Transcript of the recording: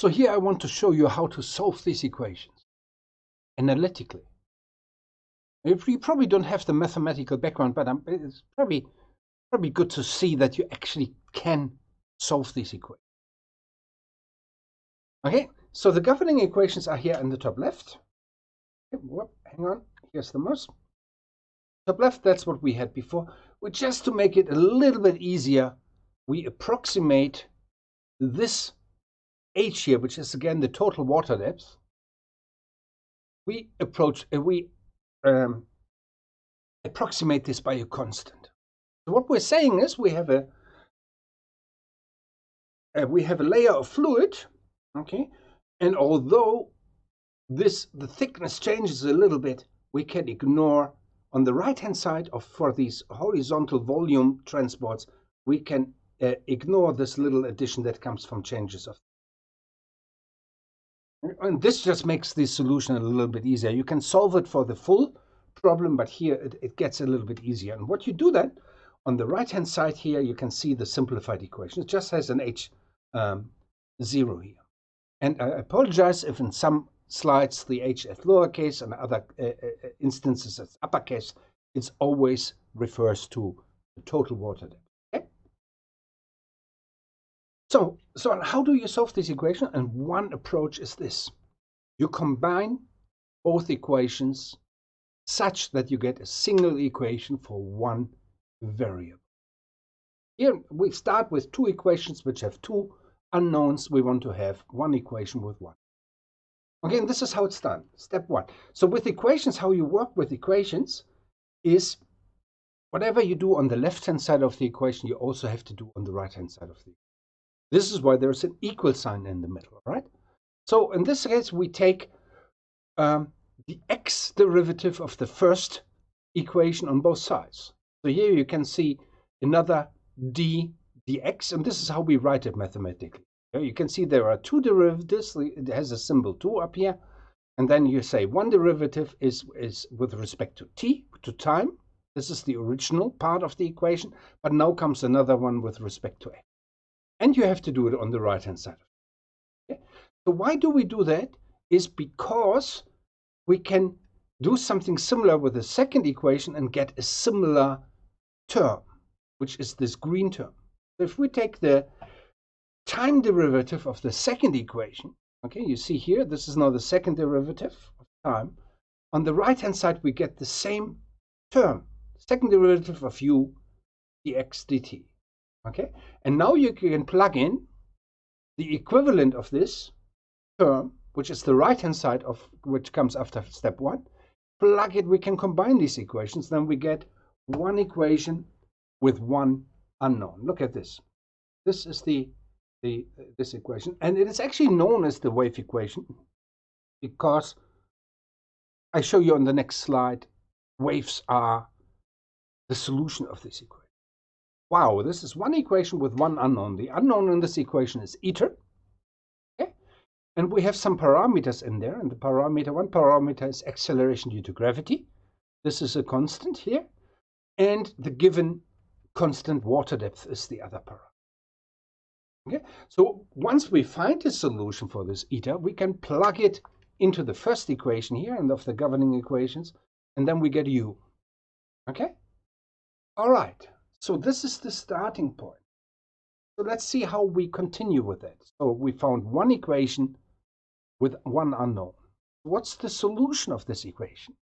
So here I want to show you how to solve these equations analytically. You probably don't have the mathematical background, but it's probably good to see that you actually can solve these equations. Okay, so the governing equations are here in the top left. Okay, hang on, here's the mouse. Top left, that's what we had before. Just to make it a little bit easier, we approximate this h here, which is again the total water depth. We approximate this by a constant. So what we're saying is we have a layer of fluid, okay, and although the thickness changes a little bit, we can ignore on the right hand side for these horizontal volume transports, we can ignore this little addition that comes from changes of. And this just makes the solution a little bit easier. You can solve it for the full problem, but here it gets a little bit easier. And what you do then, on the right hand side here, you can see the simplified equation. It just has an h0 here. And I apologize if in some slides the h is lowercase and other instances as uppercase. It always refers to the total water depth. Okay? So how do you solve this equation? And one approach is this. You combine both equations such that you get a single equation for one variable. Here we start with two equations which have two unknowns. We want to have one equation with one. Okay, and this is how it's done. Step one. So with equations, how you work with equations is whatever you do on the left-hand side of the equation, you also have to do on the right-hand side of the equation. This is why there's an equal sign in the middle, right? So in this case, we take the x derivative of the first equation on both sides. So here you can see another dx, and this is how we write it mathematically. You can see there are two derivatives. It has a symbol 2 up here, and then you say one derivative is with respect to t, to time. This is the original part of the equation, but now comes another one with respect to x. And you have to do it on the right-hand side. Okay? So why do we do that? Is because we can do something similar with the second equation and get a similar term, which is this green term. So if we take the time derivative of the second equation, okay, you see here, this is now the second derivative of time. On the right-hand side, we get the same term, second derivative of u dx dt. Okay, and now you can plug in the equivalent of this term, which is the right-hand side of which comes after step one. Plug it, we can combine these equations, then we get one equation with one unknown. Look at this. This is this equation, and it is actually known as the wave equation because I show you on the next slide, waves are the solution of this equation. Wow, this is one equation with one unknown. The unknown in this equation is eta. Okay? And we have some parameters in there, and one parameter is acceleration due to gravity. This is a constant here, and the given constant water depth is the other parameter. Okay? So once we find a solution for this eta, we can plug it into the first equation here and of the governing equations, and then we get u. Okay? All right. So this is the starting point. So let's see how we continue with that. So we found one equation with one unknown. What's the solution of this equation?